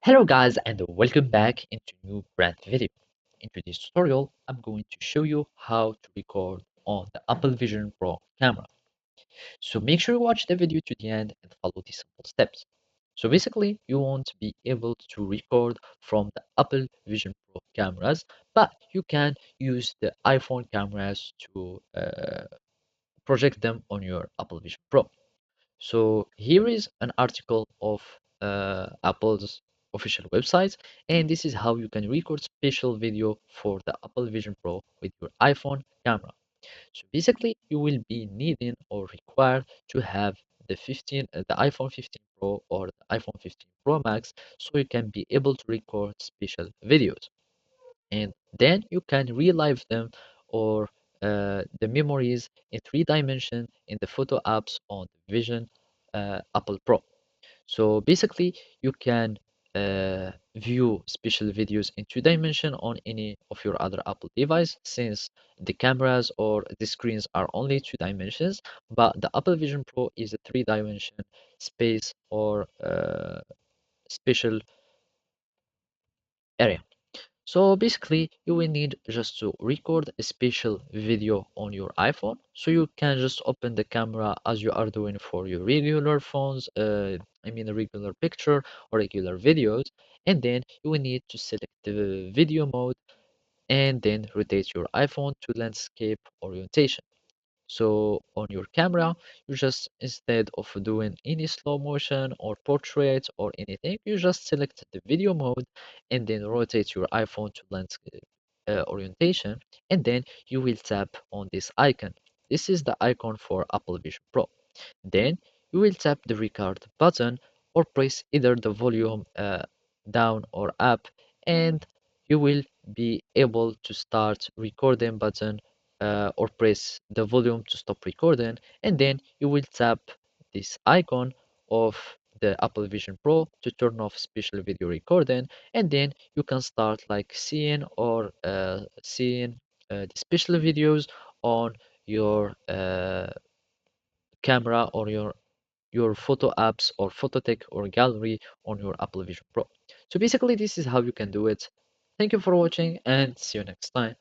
Hello guys and welcome back into new brand video. In today's tutorial, I'm going to show you how to record on the Apple Vision Pro camera. So make sure you watch the video to the end and follow these simple steps. So basically, you won't be able to record from the Apple Vision Pro cameras, but you can use the iPhone cameras to project them on your Apple Vision Pro. So here is an article of Apple's official website, and this is how you can record special video for the Apple Vision Pro with your iPhone camera. So basically, you will be needing or required to have the iPhone 15 Pro or the iPhone 15 Pro Max, so you can be able to record special videos and then you can relive them or the memories in 3 dimension in the photo apps on the Vision Apple Pro. So basically, you can view special videos in 2 dimension on any of your other Apple device since the cameras or the screens are only 2 dimensions, but the Apple Vision Pro is a 3 dimension space or special area. So basically, you will need just to record a special video on your iPhone. So you can just open the camera as you are doing for your regular phones, a regular picture or regular videos. And then you will need to select the video mode and then rotate your iPhone to landscape orientation. So on your camera, you just instead of doing any slow motion or portrait or anything, you just select the video mode and then rotate your iPhone to landscape orientation, and then you will tap on this icon. This is the icon for Apple Vision Pro. Then you will tap the record button or press either the volume down or up, and you will be able to start recording button or press the volume to stop recording, and then you will tap this icon of the Apple Vision Pro to turn off special video recording, and then you can start like seeing the special videos on your camera or your photo apps or phototech or gallery on your Apple Vision Pro. So basically, this is how you can do it. Thank you for watching and see you next time.